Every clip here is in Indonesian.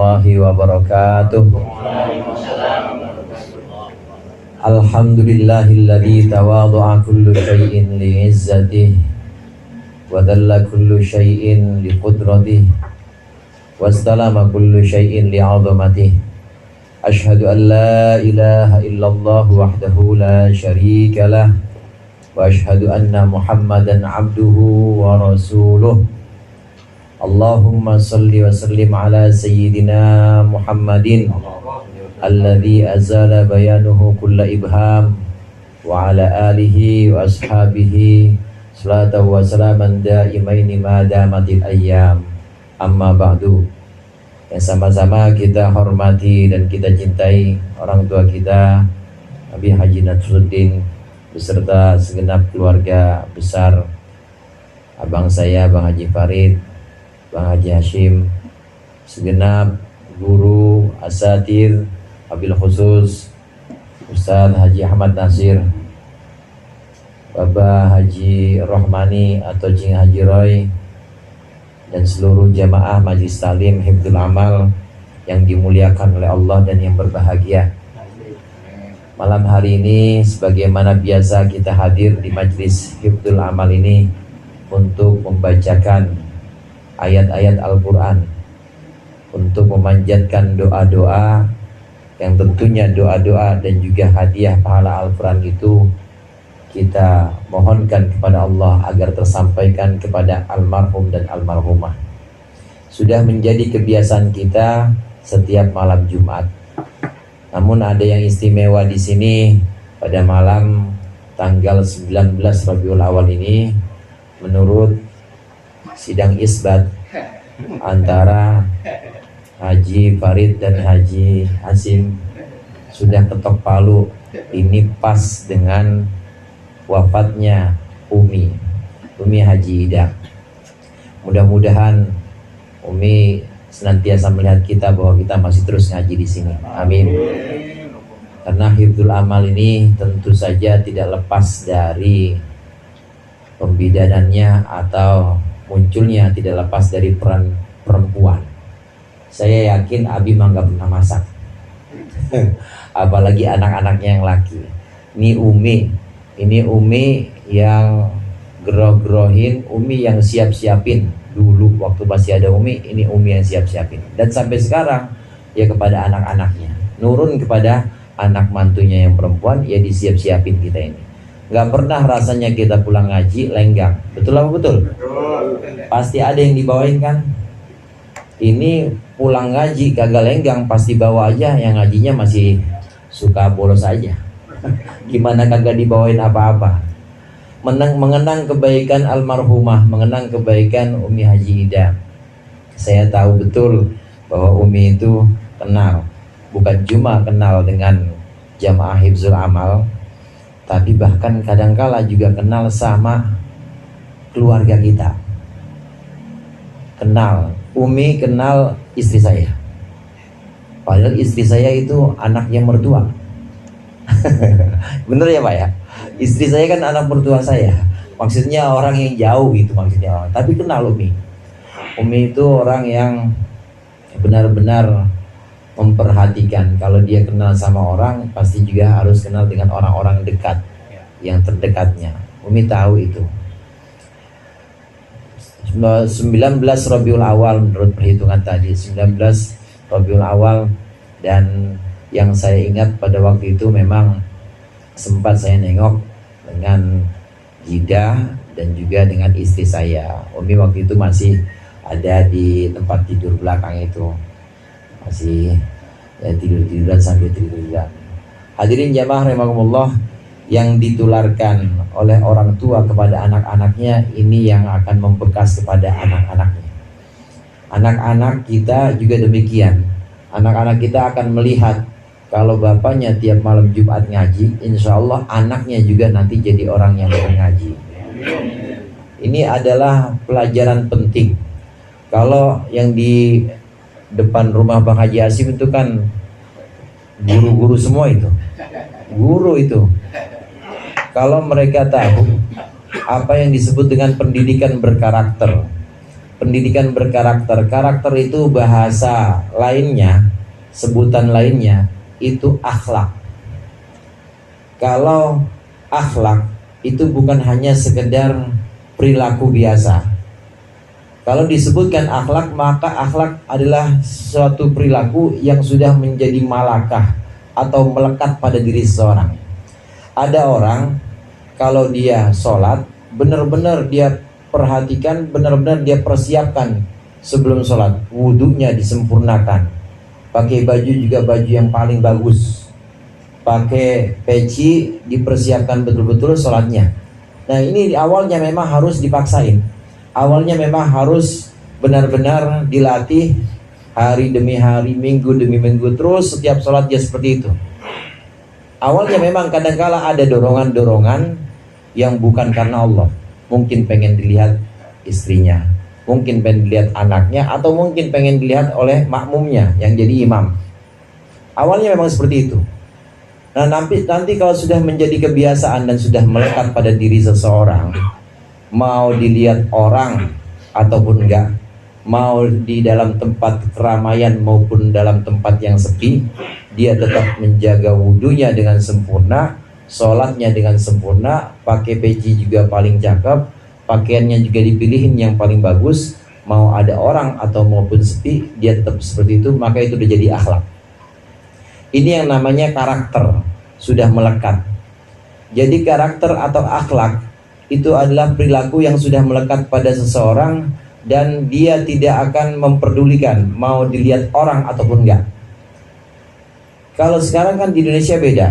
warahmatullahi wabarakatuh. Alhamdulillahilladzi tawadhu'a kullu syai'in li'izzatihi wa dhalla kullu syai'in liqudratihi wastalama kullu syai'in li'azamatihi. Ashhadu an la ilaha illallah wahdahu la syarika lah wa ashhadu anna Muhammadan abduhu wa rasuluh. Allahumma salli wa sallim ala sayyidina Muhammadin alladhi azala bayanuhu kulla ibham wa ala alihi wa ashabihi salatan wa salaman daimaini ma damatil ayyam. Amma ba'du. Yang sama-sama kita hormati dan kita cintai orang tua kita Nabi Haji Nasruddin beserta segenap keluarga besar, abang saya Bang Haji Farid, Bang Haji Hashim, segenap guru, asatir, wabil khusus Ustaz Haji Ahmad Nasir, Bapak Haji Rohmani atau Cing Haji Roy, dan seluruh jamaah Majlis Talim Hifdzul Amal yang dimuliakan oleh Allah dan yang berbahagia. Malam hari ini sebagaimana biasa kita hadir di Majlis Hifdzul Amal ini untuk membacakan ayat-ayat Al-Quran, untuk memanjatkan doa-doa yang tentunya doa-doa dan juga hadiah pahala Al-Quran itu kita mohonkan kepada Allah agar tersampaikan kepada almarhum dan almarhumah. Sudah menjadi kebiasaan kita setiap malam Jumat. Namun ada yang istimewa di sini pada malam tanggal 19 Rabiul Awal ini, menurut sidang isbat antara Haji Farid dan Haji Hasim sudah ketok palu. Ini pas dengan wafatnya Umi Haji Ida. Mudah-mudahan Umi senantiasa melihat kita bahwa kita masih terus ngaji di sini. Amin. Karena Hifdzul Amal ini tentu saja tidak lepas dari pembidanannya atau munculnya tidak lepas dari peran perempuan. Saya yakin Abi mah gak pernah masak apalagi anak-anaknya yang laki. Ini Umi yang geroh-gerohin, Umi yang siap-siapin. Dulu waktu masih ada Umi, ini Umi yang siap-siapin. Dan sampai sekarang ya kepada anak-anaknya, nurun kepada anak mantunya yang perempuan, ya disiap-siapin kita ini. Gak pernah rasanya kita pulang ngaji lenggang. Betul apa betul? Pasti ada yang dibawain kan? Ini pulang ngaji kagak lenggang, pasti bawa aja. Yang ngajinya masih suka bolos aja. Gimana kagak dibawain apa-apa? Mengenang kebaikan almarhumah, mengenang kebaikan Umi Haji Ida. Saya tahu betul bahwa Umi itu kenal, bukan cuma kenal dengan jamaah Hifdzul Amal, tapi bahkan kadangkala juga kenal sama keluarga kita. Umi kenal istri saya. Padahal istri saya itu anaknya mertua. Bener ya Pak ya? Istri saya kan anak mertua saya. Maksudnya orang yang jauh gitu maksudnya. Tapi kenal Umi. Umi itu orang yang benar-benar memperhatikan. Kalau dia kenal sama orang, pasti juga harus kenal dengan orang-orang dekat, yang terdekatnya. Umi tahu itu. 19 Rabiul Awal menurut perhitungan tadi, 19 Rabiul Awal. Dan yang saya ingat pada waktu itu memang sempat saya nengok dengan Jida dan juga dengan istri saya. Umi waktu itu masih ada di tempat tidur belakang itu, masih ya, tidur-tiduran sambil tiduran. Hadirin jamaah rahimakumullah, yang ditularkan oleh orang tua kepada anak-anaknya ini yang akan membekas kepada anak-anaknya. Anak-anak kita juga demikian. Anak-anak kita akan melihat kalau bapaknya tiap malam Jumat ngaji, insya Allah anaknya juga nanti jadi orang yang mengaji. Ini adalah pelajaran penting. Kalau yang di depan rumah Bang Haji Hasim itu kan guru-guru semua itu. Guru itu. Kalau mereka tahu apa yang disebut dengan pendidikan berkarakter, pendidikan berkarakter. Karakter itu bahasa lainnya, sebutan lainnya itu akhlak. Kalau akhlak itu bukan hanya sekedar perilaku biasa. Kalau disebutkan akhlak, maka akhlak adalah suatu perilaku yang sudah menjadi malakah atau melekat pada diri seseorang. Ada orang kalau dia sholat, benar-benar dia perhatikan, benar-benar dia persiapkan sebelum sholat. Wudunya disempurnakan, pakai baju juga baju yang paling bagus, pakai peci, dipersiapkan betul-betul sholatnya. Nah ini awalnya memang harus dipaksain. Awalnya memang harus benar-benar dilatih hari demi hari, minggu demi minggu, terus setiap sholat dia seperti itu. Awalnya memang kadang-kala ada dorongan-dorongan yang bukan karena Allah. Mungkin pengen dilihat istrinya, mungkin pengen dilihat anaknya, atau mungkin pengen dilihat oleh makmumnya yang jadi imam. Awalnya memang seperti itu. Nah nanti kalau sudah menjadi kebiasaan dan sudah melekat pada diri seseorang, mau dilihat orang ataupun enggak, mau di dalam tempat keramaian maupun dalam tempat yang sepi, dia tetap menjaga wudunya dengan sempurna, sholatnya dengan sempurna, pakai peci juga paling cakep, pakaiannya juga dipilihin yang paling bagus. Mau ada orang atau maupun sepi, dia tetap seperti itu. Maka itu udah jadi akhlak. Ini yang namanya karakter, sudah melekat. Jadi karakter atau akhlak itu adalah perilaku yang sudah melekat pada seseorang, dan dia tidak akan memperdulikan mau dilihat orang ataupun enggak. Kalau sekarang kan di Indonesia beda.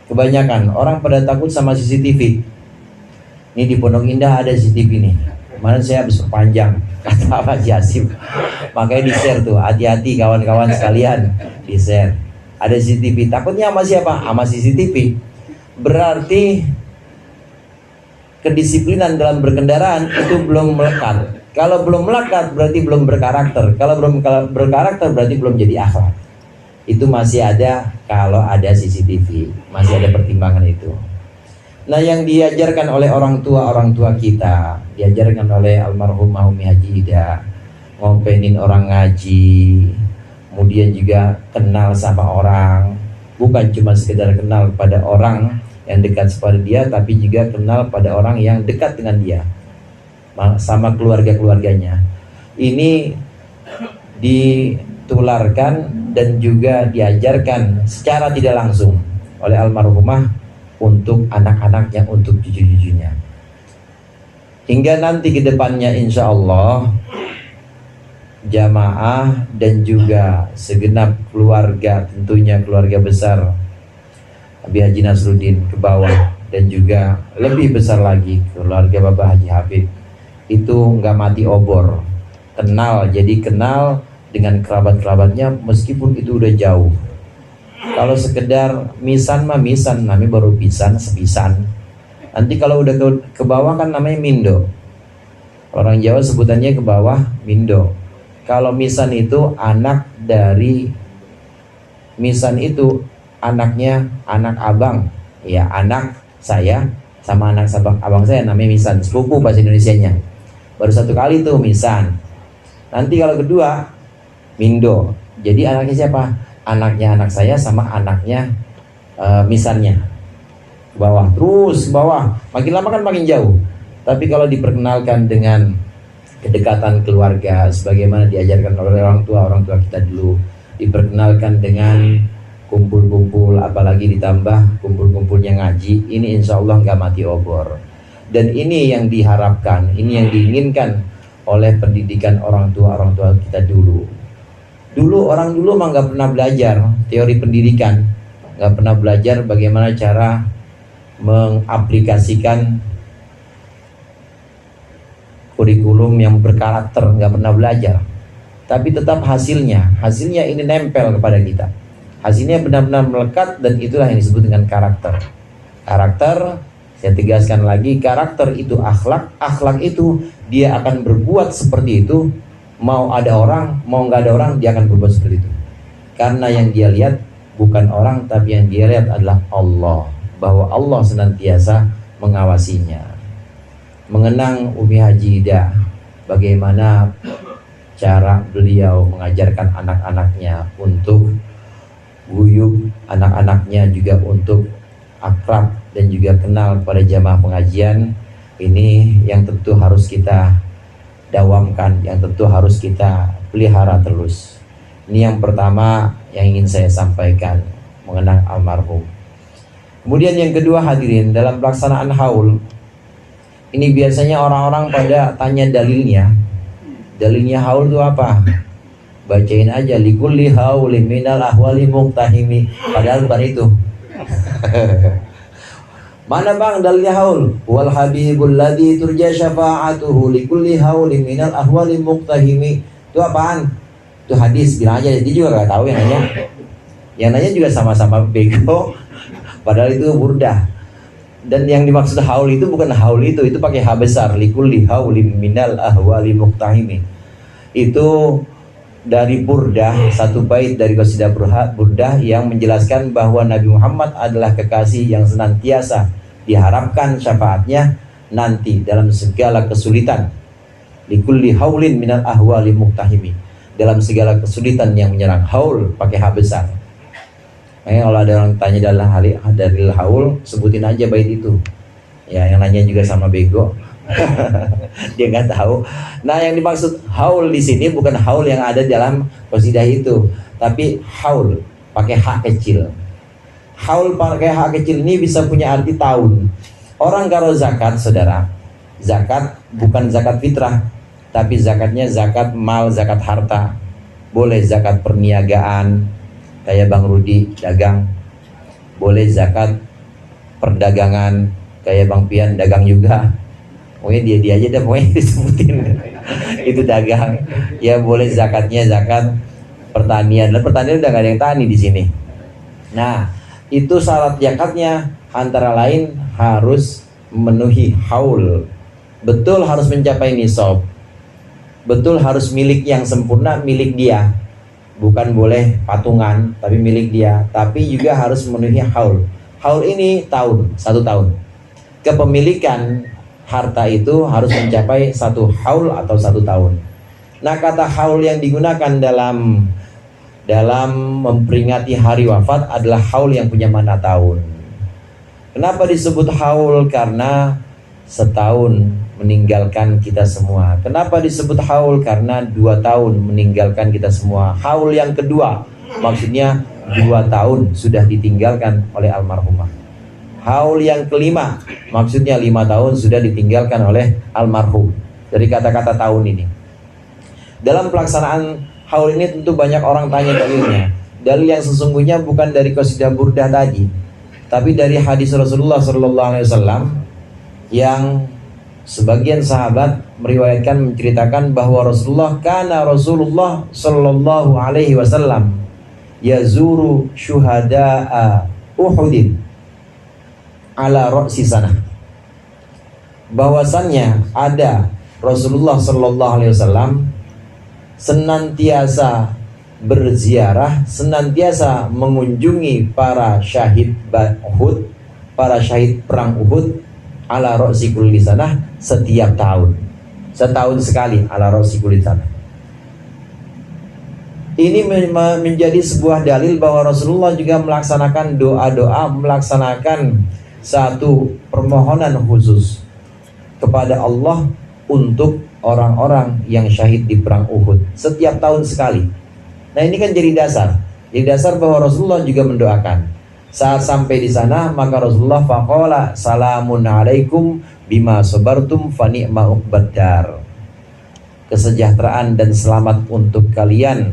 Kebanyakan orang pada takut sama CCTV. Ini di Pondok Indah ada CCTV nih. Kemarin saya habis perpanjang, kata Pak Jasim. Makanya di-share tuh, hati-hati kawan-kawan sekalian, di-share. Ada CCTV, takutnya sama siapa? Sama CCTV. Berarti kedisiplinan dalam berkendaraan itu belum melekat. Kalau belum melekat berarti belum berkarakter. Kalau belum berkarakter berarti belum jadi akhlak. Itu masih ada kalau ada CCTV, masih ada pertimbangan itu. Nah yang diajarkan oleh orang tua kita, diajarkan oleh almarhumah Umi Haji Ida, ngompenin orang ngaji, kemudian juga kenal sama orang, bukan cuma sekedar kenal pada orang yang dekat kepada dia, tapi juga kenal pada orang yang dekat dengan dia, sama keluarga-keluarganya. Ini ditularkan dan juga diajarkan secara tidak langsung oleh almarhumah untuk anak-anaknya, untuk cucu-cucunya. Hingga nanti ke depannya insya Allah jamaah dan juga segenap keluarga, tentunya keluarga besar Habib Haji Nasruddin ke bawah, dan juga lebih besar lagi keluarga Bapak Haji Habib, itu nggak mati obor, kenal, jadi kenal dengan kerabat-kerabatnya meskipun itu udah jauh. Kalau sekedar misan mah misan, namanya baru pisan, sepisan. Nanti kalau udah ke bawah kan namanya mindo. Orang Jawa sebutannya ke bawah mindo. Kalau misan itu anak dari, misan itu anaknya anak abang, ya anak saya sama anak abang saya, namanya misan, sepupu bahasa Indonesianya. Baru satu kali tuh misan. Nanti kalau kedua mindo. Jadi anaknya siapa? Anaknya anak saya sama anaknya misannya. Ke bawah, terus ke bawah. Makin lama kan makin jauh. Tapi kalau diperkenalkan dengan kedekatan keluarga, sebagaimana diajarkan oleh orang tua kita dulu, diperkenalkan dengan kumpul-kumpul, apalagi ditambah kumpul-kumpulnya ngaji, ini insya Allah nggak mati obor. Dan ini yang diharapkan, ini yang diinginkan oleh pendidikan orang tua kita dulu. Orang dulu mah nggak pernah belajar teori pendidikan, nggak pernah belajar bagaimana cara mengaplikasikan kurikulum yang berkarakter, nggak pernah belajar. Tapi tetap hasilnya ini nempel kepada kita. Hasilnya benar-benar melekat, dan itulah yang disebut dengan karakter. Karakter, saya tegaskan lagi, karakter itu akhlak. Akhlak itu dia akan berbuat seperti itu. Mau ada orang, mau nggak ada orang, dia akan berbuat seperti itu. Karena yang dia lihat bukan orang, tapi yang dia lihat adalah Allah. Bahwa Allah senantiasa mengawasinya. Mengenang Umi Haji Ida, bagaimana cara beliau mengajarkan anak-anaknya untuk guyup, anak-anaknya juga untuk akrab dan juga kenal pada jamaah pengajian. Ini yang tentu harus kita dawamkan, yang tentu harus kita pelihara terus. Ini yang pertama yang ingin saya sampaikan mengenang almarhum. Kemudian yang kedua hadirin, dalam pelaksanaan haul ini biasanya orang-orang pada tanya dalilnya. Dalilnya haul itu apa? Bacain aja, likulli haulin minal ahwali muqtahimi. Padahal bukan itu. Mana bang dalilnya haul? Wal habibul ladzi turja syafa'atuhu likulli haulin minal ahwali muqtahimi. Itu apaan? Itu hadis, bilang aja. Dia juga gak tahu yang nanya. Yang nanya juga sama-sama bego. Padahal itu burdah. Dan yang dimaksud haul itu bukan haul itu pakai ha besar, likulli haulin minal ahwali muqtahimi. Itu dari burdah, satu bait dari qasidah burdah yang menjelaskan bahwa Nabi Muhammad adalah kekasih yang senantiasa diharapkan syafaatnya nanti dalam segala kesulitan. Likulli haulin minal ahwali muqtahimi, dalam segala kesulitan yang menyerang. Haul pakai ha besar. Kalau ada orang tanya dalil haul, sebutin aja bait itu. Ya, yang nanya juga sama bego. Dia nggak tahu. Nah, yang dimaksud haul di sini bukan haul yang ada dalam qasidah itu, tapi haul pakai hak kecil. Haul pakai hak kecil ini bisa punya arti tahun. Orang kalau zakat, saudara, zakat bukan zakat fitrah, tapi zakatnya zakat mal, zakat harta. Boleh zakat perniagaan, kayak Bang Rudi dagang. Boleh zakat perdagangan, kayak Bang Pian dagang juga. Pokoknya dia aja dah pokoknya disebutin. Itu dagang. Ya boleh zakatnya zakat pertanian. Dan pertanian udah gak ada yang tani di sini. Nah, itu syarat zakatnya antara lain harus memenuhi haul. Betul harus mencapai nisab. Betul harus milik yang sempurna, milik dia. Bukan boleh patungan, tapi milik dia. Tapi juga harus memenuhi haul. Haul ini tahun, 1 tahun. Kepemilikan harta itu harus mencapai 1 haul atau 1 tahun. Nah, kata haul yang digunakan dalam memperingati hari wafat adalah haul yang punya makna tahun. Kenapa disebut haul? Karena setahun meninggalkan kita semua. Kenapa disebut haul? Karena 2 tahun meninggalkan kita semua. Haul yang kedua maksudnya 2 tahun sudah ditinggalkan oleh almarhumah. Haul yang kelima maksudnya 5 tahun sudah ditinggalkan oleh almarhum. Dari kata-kata tahun ini. Dalam pelaksanaan haul ini tentu banyak orang tanya dalilnya. Dalil yang sesungguhnya bukan dari qasidah burdah tadi, tapi dari hadis Rasulullah SAW yang sebagian sahabat meriwayatkan menceritakan bahwa Rasulullah Sallallahu Alaihi Wasallam yazuru syuhada'a Uhudin ala ro'si sana. Bahwasannya ada Rasulullah Sallallahu Alaihi Wasallam senantiasa berziarah, senantiasa mengunjungi para syahid Uhud, para syahid perang Uhud ala ro'si kulli sanah, setiap tahun, setahun sekali ala ro'si kulli sanah. Ini menjadi sebuah dalil bahwa Rasulullah juga melaksanakan doa-doa, melaksanakan satu permohonan khusus kepada Allah untuk orang-orang yang syahid di perang Uhud setiap tahun sekali. Nah, ini kan jadi dasar bahwa Rasulullah juga mendoakan. Saat sampai di sana maka Rasulullah faqala salamun alaikum bima sabartum fa ni'ma uqbaddar. Kesejahteraan dan selamat untuk kalian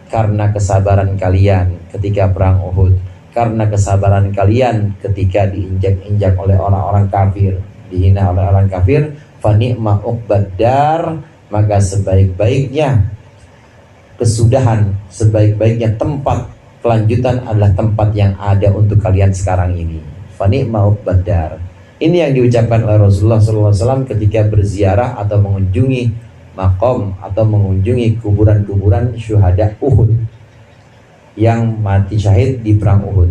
karena kesabaran kalian ketika perang Uhud, karena kesabaran kalian ketika diinjak-injak oleh orang-orang kafir, dihina oleh orang kafir, fa ni'ma uqbaddar, maka sebaik-baiknya kesudahan, sebaik-baiknya tempat kelanjutan adalah tempat yang ada untuk kalian sekarang ini. Fa ni'ma uqbaddar. Ini yang diucapkan oleh Rasulullah SAW ketika berziarah atau mengunjungi makom atau mengunjungi kuburan-kuburan syuhada Uhud yang mati syahid di perang Uhud.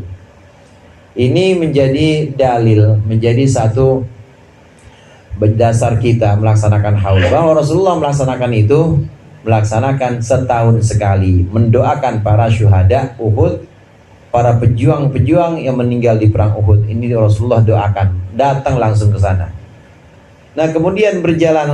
Ini menjadi dalil, menjadi satu berdasar kita melaksanakan haul, bahwa Rasulullah melaksanakan setahun sekali, mendoakan para syuhada Uhud, para pejuang-pejuang yang meninggal di perang Uhud. Ini Rasulullah doakan, datang langsung ke sana. Nah, kemudian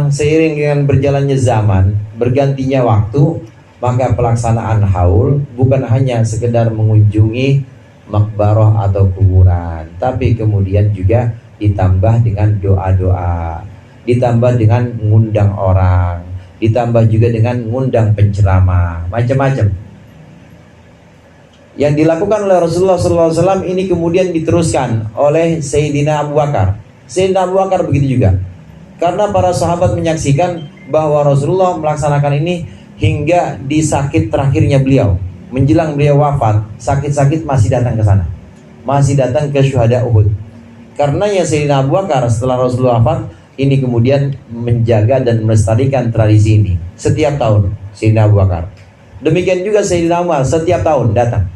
seiring dengan berjalannya zaman, bergantinya waktu, maka pelaksanaan haul bukan hanya sekedar mengunjungi makbarah atau kuburan, tapi kemudian juga ditambah dengan doa-doa, ditambah dengan mengundang orang, ditambah juga dengan mengundang penceramah, macam-macam. Yang dilakukan oleh Rasulullah SAW ini kemudian diteruskan oleh Sayyidina Abu Bakar. Sayyidina Abu Bakar begitu juga. Karena para sahabat menyaksikan bahwa Rasulullah melaksanakan ini hingga di sakit terakhirnya beliau. Menjelang beliau wafat, sakit-sakit masih datang ke sana. Masih datang ke syuhada Uhud. Karena ya Sayyidina Abu Bakar setelah Rasulullah wafat, ini kemudian menjaga dan melestarikan tradisi ini setiap tahun. Sayyidina Abu Bakar. Demikian juga Sayyidina Umar setiap tahun datang.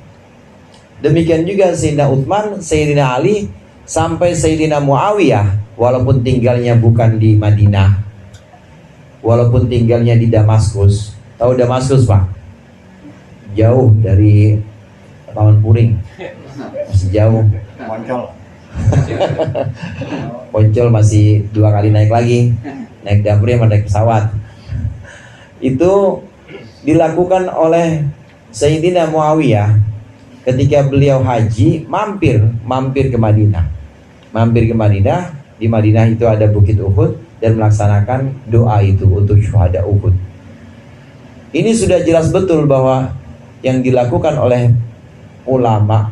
Demikian juga Sayyidina Utsman, Sayyidina Ali, sampai Sayyidina Muawiyah, walaupun tinggalnya bukan di Madinah, walaupun tinggalnya di Damaskus. Tahu Damaskus, Pak? Jauh dari Taman Puring, masih jauh. Poncol masih 2 kali naik lagi, naik dapur sama naik pesawat. Itu dilakukan oleh Sayyidina Muawiyah ketika beliau haji, mampir ke Madinah. Di Madinah itu ada Bukit Uhud, dan melaksanakan doa itu untuk syuhada Uhud. Ini sudah jelas betul bahwa yang dilakukan oleh ulama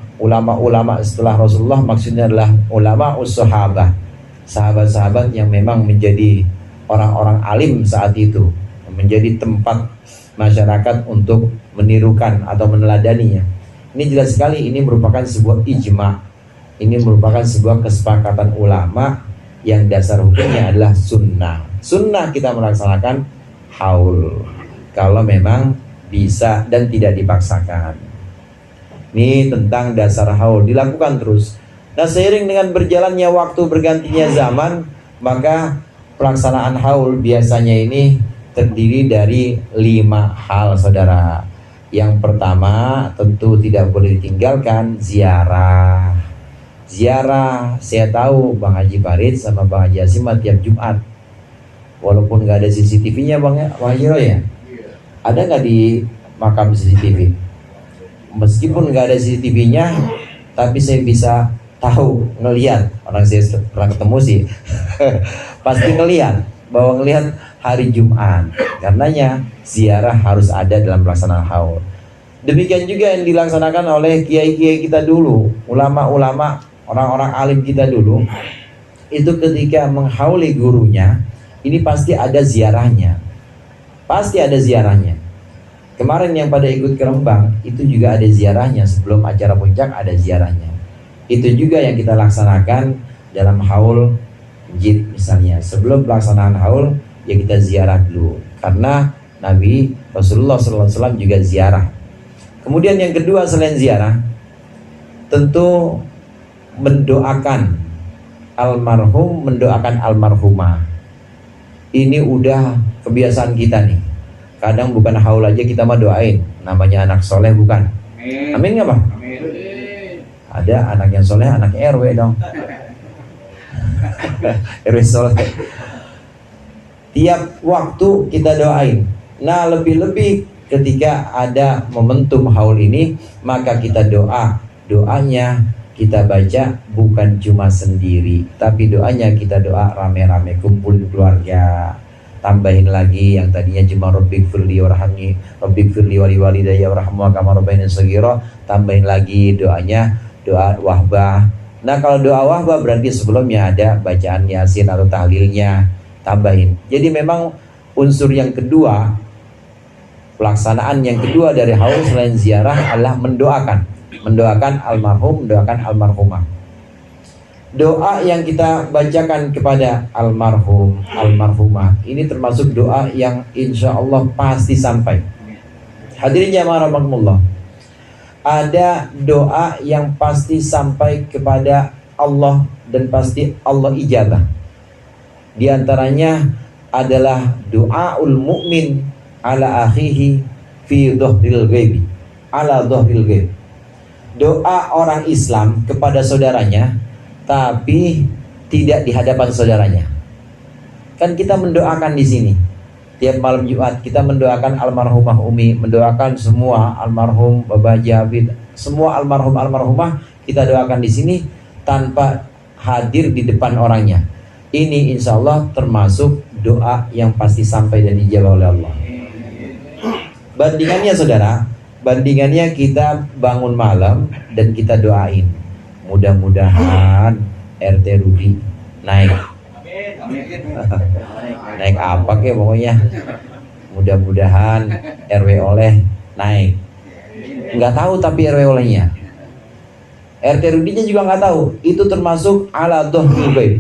setelah Rasulullah, maksudnya adalah ulama us-sahabah, sahabat-sahabat yang memang menjadi orang-orang alim saat itu, menjadi tempat masyarakat untuk menirukan atau meneladaninya. Ini jelas sekali, ini merupakan sebuah ijma', ini merupakan sebuah kesepakatan ulama yang dasar hukumnya adalah sunnah. Sunnah kita melaksanakan haul kalau memang bisa dan tidak dipaksakan. Ini tentang dasar haul, dilakukan terus. Nah, seiring dengan berjalannya waktu, bergantinya zaman, maka pelaksanaan haul biasanya ini terdiri dari 5 hal, saudara. Yang pertama tentu tidak boleh ditinggalkan ziarah. Ziarah, saya tahu Bang Haji Farid sama Bang Haji Asim tiap Jumat, walaupun nggak ada CCTV-nya Bang Haji Roy ya? Ada nggak di makam CCTV? Meskipun nggak ada CCTV-nya, tapi saya bisa tahu, ngelihat. Orang saya pernah ketemu sih pasti ngelihat, bahwa ngelihat hari Jumat. Karenanya ziarah harus ada dalam pelaksanaan haul. Demikian juga yang dilaksanakan oleh kiai-kiai kita dulu, ulama-ulama, orang-orang alim kita dulu. Itu ketika menghauli gurunya, ini pasti ada ziarahnya. Pasti ada ziarahnya. Kemarin yang pada ikut ke Rembang, itu juga ada ziarahnya. Sebelum acara puncak ada ziarahnya. Itu juga yang kita laksanakan dalam haul masjid misalnya. Sebelum pelaksanaan haul, ya kita ziarah dulu. Karena Nabi Rasulullah SAW juga ziarah. Kemudian yang kedua selain ziarah, tentu mendoakan almarhum, mendoakan almarhumah. Ini udah kebiasaan kita nih. Kadang bukan haul aja kita mah doain, namanya anak soleh bukan? Amin nggak Pak? Ada anak yang soleh, anak RW dong. RW soleh. Tiap waktu kita doain. Nah, lebih-lebih ketika ada momentum haul ini, maka kita doanya kita baca bukan cuma sendiri, tapi doanya kita doa rame-rame, kumpulin keluarga. Tambahin lagi yang tadinya cuma Rabbik firli warhamni, Rabbik firli wali walidayya warhamwa kama rabbayani shaghira, tambahin lagi doanya, doa wahbah. Nah, kalau doa wahbah berarti sebelumnya ada bacaan Yasin atau tahlilnya, tambahin. Jadi memang unsur yang kedua, pelaksanaan yang kedua dari haul selain ziarah adalah mendoakan almarhum, mendoakan almarhumah. Doa yang kita bacakan kepada almarhum, almarhumah, ini termasuk doa yang insya Allah pasti sampai. Hadirin jamaah rahimakumullah, ada doa yang pasti sampai kepada Allah dan pasti Allah ijabah. Di antaranya adalah doaul mukmin ala akhihi fi dhahril ghaibi, ala dhahril ghaib. Doa orang Islam kepada saudaranya tapi tidak di hadapan saudaranya. Kan kita mendoakan di sini tiap malam Jumat, kita mendoakan almarhumah Umi, mendoakan semua almarhum Bapak Jabid, semua almarhumah kita doakan di sini tanpa hadir di depan orangnya. Ini insya Allah termasuk doa yang pasti sampai dan dijawab oleh Allah. Bandingannya saudara, bandingannya kita bangun malam dan kita doain, mudah-mudahan RT Rudi naik. Naik apa ke pokoknya, mudah-mudahan RW oleh naik. Nggak tahu tapi RW olehnya, RT Rudinya juga nggak tahu. Itu termasuk ala dhahril ghaib,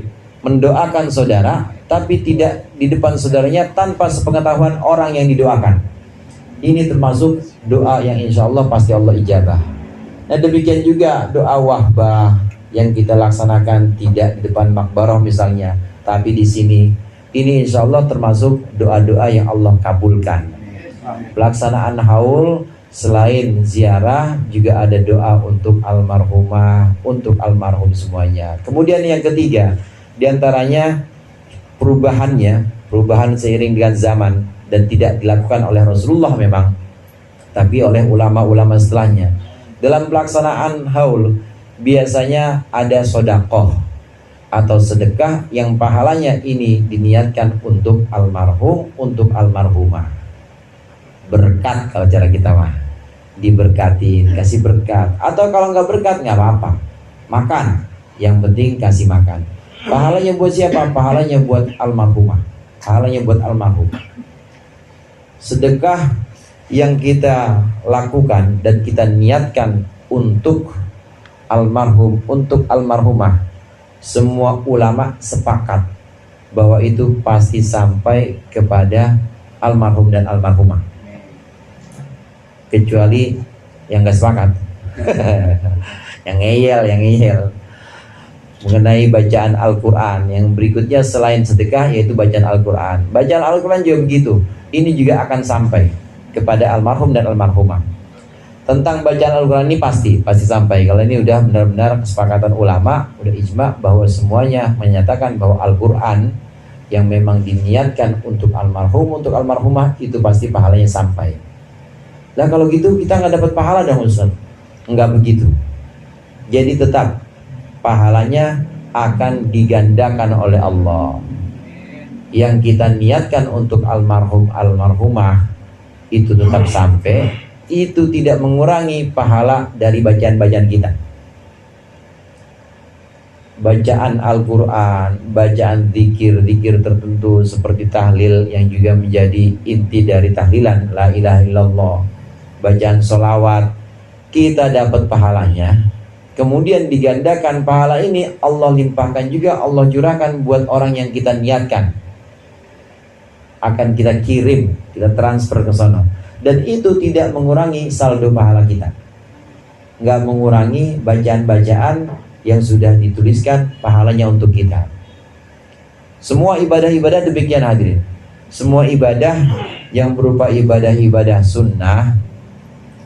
mendoakan saudara tapi tidak di depan saudaranya tanpa sepengetahuan orang yang didoakan. Ini termasuk doa yang insya Allah pasti Allah ijabah. Nah demikian juga doa wahbah yang kita laksanakan tidak di depan makbarah misalnya, tapi di sini, ini insya Allah termasuk doa-doa yang Allah kabulkan. Pelaksanaan haul selain ziarah juga ada doa untuk almarhumah, untuk almarhum semuanya. Kemudian yang ketiga, diantaranya perubahan seiring dengan zaman dan tidak dilakukan oleh Rasulullah memang, tapi oleh ulama-ulama setelahnya. Dalam pelaksanaan haul biasanya ada sodakoh atau sedekah yang pahalanya ini diniatkan untuk almarhum, untuk almarhumah. Berkat kalau cara kita mah, diberkatin, kasih berkat. Atau kalau nggak berkat nggak apa-apa, makan. Yang penting kasih makan. Pahalanya buat siapa? Pahalanya buat almarhumah, pahalanya buat almarhum. Sedekah yang kita lakukan dan kita niatkan untuk almarhum, untuk almarhumah, semua ulama sepakat bahwa itu pasti sampai kepada almarhum dan almarhumah, kecuali yang gak sepakat yang ngeyel mengenai bacaan Al-Quran. Yang berikutnya selain sedekah yaitu bacaan Al-Quran. Bacaan Al-Quran juga begitu, ini juga akan sampai kepada almarhum dan almarhumah. Tentang bacaan Al-Quran ini pasti sampai. Kalau ini udah benar-benar kesepakatan ulama, udah ijma bahwa semuanya menyatakan bahwa Al-Quran yang memang diniatkan untuk almarhum, untuk almarhumah, itu pasti pahalanya sampai. Nah kalau gitu kita nggak dapat pahala dong Ustaz? Nggak begitu. Jadi tetap pahalanya akan digandakan oleh Allah. Yang kita niatkan untuk almarhum, almarhumah itu tetap sampai. Itu tidak mengurangi pahala dari bacaan-bacaan kita. Bacaan Al-Quran, bacaan zikir tertentu seperti tahlil yang juga menjadi inti dari tahlilan, la ilaha illallah. Bacaan sholawat, kita dapat pahalanya. Kemudian digandakan pahala ini, Allah limpahkan juga, Allah curahkan buat orang yang kita niatkan. Akan kita kirim, kita transfer ke sana. Dan itu tidak mengurangi saldo pahala kita, nggak mengurangi bacaan-bacaan yang sudah dituliskan pahalanya untuk kita. Semua ibadah-ibadah demikian hadirin. Semua ibadah yang berupa ibadah-ibadah sunnah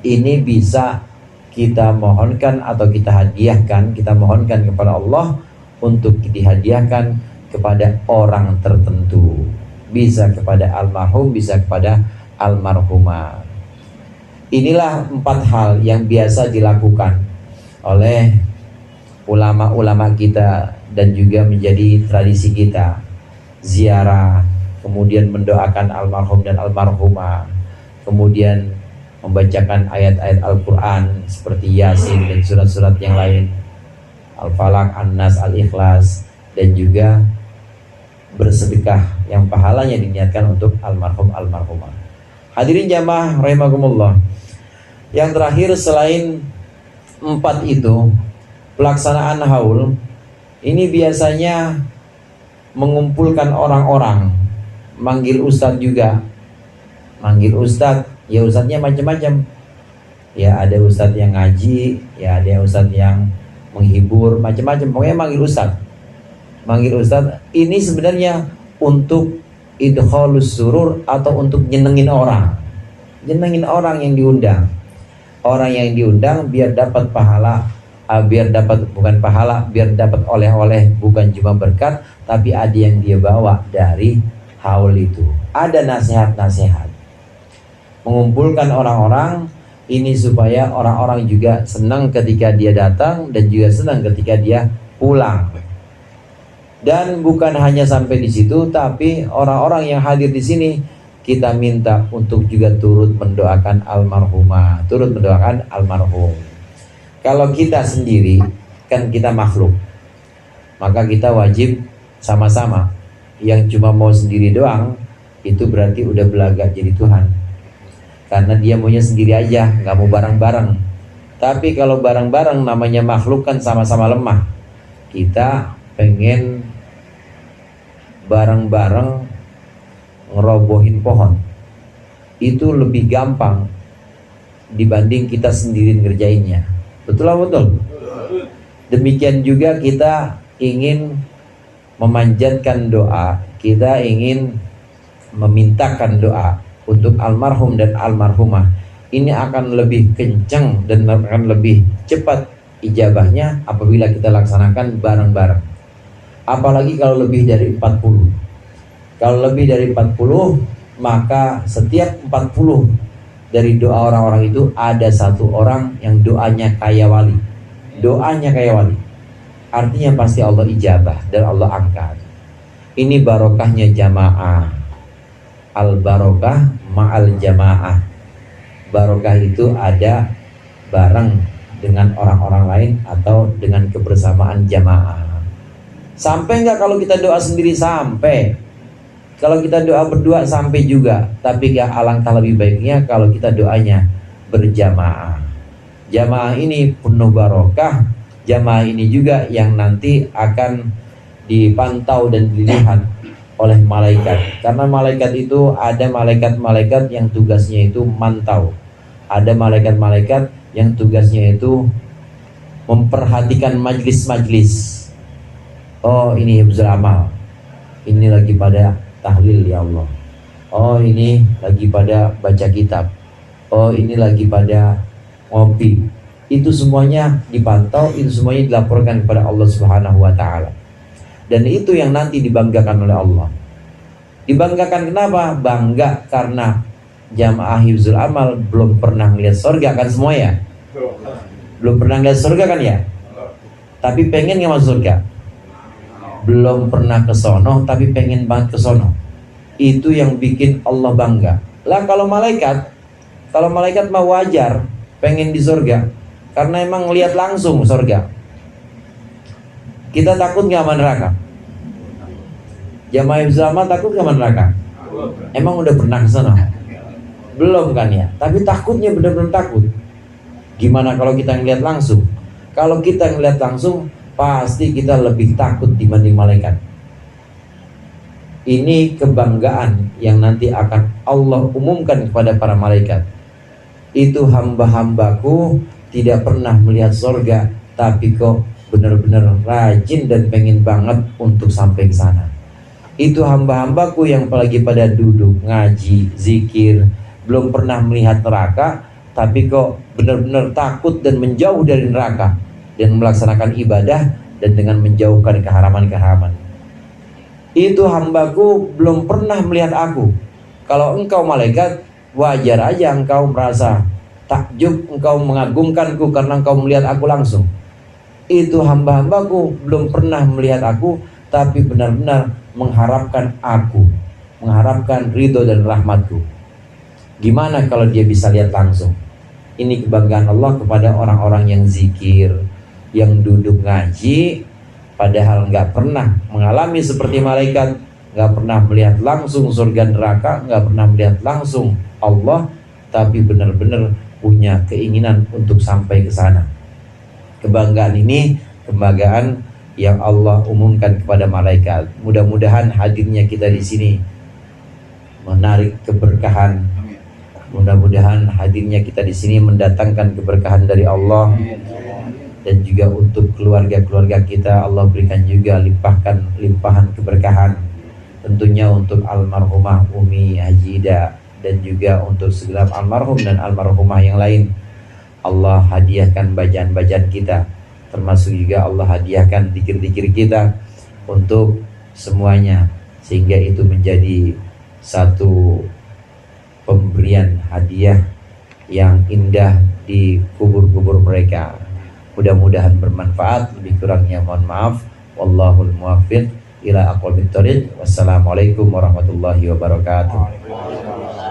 ini bisa kita mohonkan atau kita hadiahkan, kita mohonkan kepada Allah untuk dihadiahkan kepada orang tertentu. Bisa kepada almarhum, bisa kepada almarhumah. Inilah 4 hal yang biasa dilakukan oleh ulama-ulama kita dan juga menjadi tradisi kita. Ziarah, kemudian mendoakan almarhum dan almarhumah, kemudian membacakan ayat-ayat Al-Quran seperti Yasin dan surat-surat yang lain, Al-Falaq, An-Nas, Al-Ikhlas, dan juga bersedekah yang pahalanya diniatkan untuk almarhum, almarhumah. Hadirin jamaah rahimakumullah. Yang terakhir selain 4 itu, pelaksanaan haul ini biasanya mengumpulkan orang-orang, manggil ustadz juga. Manggil ustadz, ya ustadznya macam-macam. Ya ada ustadz yang ngaji, ya ada ustadz yang menghibur, macam-macam. Pokoknya manggil ustadz. Manggil ustadz, ini sebenarnya untuk idkhalus surur atau untuk nyenengin orang. Nyenengin orang yang diundang. Orang yang diundang biar dapat pahala, biar dapat bukan pahala, biar dapat oleh-oleh, bukan cuma berkat, tapi ada yang dia bawa dari haul itu. Ada nasihat-nasihat. Mengumpulkan orang-orang ini supaya orang-orang juga senang ketika dia datang dan juga senang ketika dia pulang. Dan bukan hanya sampai di situ, tapi orang-orang yang hadir di sini kita minta untuk juga turut mendoakan almarhumah, turut mendoakan almarhum. Kalau kita sendiri kan kita makhluk, maka kita wajib sama-sama. Yang cuma mau sendiri doang itu berarti udah belaga jadi Tuhan, karena dia maunya sendiri aja, nggak mau bareng-bareng. Tapi kalau bareng-bareng namanya makhluk kan sama-sama lemah. Kita pengen bareng-bareng ngerobohin pohon, itu lebih gampang dibanding kita sendiri ngerjainnya. Betul lah, betul. Demikian juga kita ingin memanjatkan doa, kita ingin memintakan doa untuk almarhum dan almarhumah. Ini akan lebih kencang dan akan lebih cepat ijabahnya apabila kita laksanakan bareng-bareng. Apalagi kalau lebih dari 40. Kalau lebih dari 40, maka setiap 40 dari doa orang-orang itu ada satu orang yang doanya kayak wali. Doanya kayak wali. Artinya pasti Allah ijabah dan Allah angkat. Ini barokahnya jamaah. Al-barokah ma'al jamaah. Barokah itu ada bareng dengan orang-orang lain atau dengan kebersamaan jamaah. Sampai enggak kalau kita doa sendiri? Sampai. Kalau kita doa berdua sampai juga. Tapi ya alangkah lebih baiknya kalau kita doanya berjamaah. Jamaah ini penuh barokah. Jamaah ini juga yang nanti akan dipantau dan dilihat oleh malaikat. Karena malaikat itu ada malaikat-malaikat yang tugasnya itu mantau. Ada malaikat-malaikat yang tugasnya itu memperhatikan majlis-majlis. Oh, ini hifzul amal. Ini lagi pada tahlil ya Allah. Oh, ini lagi pada baca kitab. Oh, ini lagi pada ngopi. Itu semuanya dipantau, itu semuanya dilaporkan kepada Allah Subhanahu wa taala. Dan itu yang nanti dibanggakan oleh Allah. Dibanggakan kenapa? Bangga karena jamaah hifzul amal belum pernah melihat surga kan semua ya? Belum pernah melihat surga kan ya? Tapi pengen nggak masuk surga? Belum pernah ke sono tapi pengen banget ke sono. Itu yang bikin Allah bangga. Lah kalau malaikat mah wajar pengen di surga karena emang lihat langsung surga. Kita takut nggak sama neraka? Jamaah hifzul amal takut nggak sama neraka? Emang udah pernah ke sana? Belum kan ya? Tapi takutnya benar-benar takut. Gimana kalau kita ngeliat langsung? Kalau kita ngeliat langsung pasti kita lebih takut dibanding malaikat. Ini kebanggaan yang nanti akan Allah umumkan kepada para malaikat. Itu hamba-hambaku tidak pernah melihat surga, tapi kok benar-benar rajin dan pengen banget untuk sampai ke sana. Itu hamba-hambaku yang apalagi pada duduk, ngaji, zikir, belum pernah melihat neraka, tapi kok benar-benar takut dan menjauh dari neraka dan melaksanakan ibadah dan dengan menjauhkan keharaman-keharaman. Itu hambaku belum pernah melihat aku. Kalau engkau malaikat, wajar aja engkau merasa takjub, engkau mengagungkanku karena engkau melihat aku langsung. Itu hamba-hambaku belum pernah melihat aku, tapi benar-benar mengharapkan aku, mengharapkan ridho dan rahmatku. Gimana kalau dia bisa lihat langsung? Ini kebanggaan Allah kepada orang-orang yang zikir, yang duduk ngaji, padahal nggak pernah mengalami seperti malaikat, nggak pernah melihat langsung surga neraka, nggak pernah melihat langsung Allah, tapi benar-benar punya keinginan untuk sampai ke sana. Kebanggaan ini kebanggaan yang Allah umumkan kepada malaikat. Mudah-mudahan hadirnya kita di sini menarik keberkahan. Mudah-mudahan hadirnya kita di sini mendatangkan keberkahan dari Allah, dan juga untuk keluarga-keluarga kita Allah berikan juga limpahan keberkahan. tentunya untuk almarhumah Umi Haji Ida dan juga untuk segenap almarhum dan almarhumah yang lain. Allah hadiahkan bacaan-bacaan kita, termasuk juga Allah hadiahkan zikir-zikir kita untuk semuanya, sehingga itu menjadi satu pemberian hadiah yang indah di kubur-kubur mereka. Mudah-mudahan bermanfaat, lebih kurangnya mohon maaf. Wallahul muwaffiq ila aqwamit thoriq. Wassalamualaikum warahmatullahi wabarakatuh.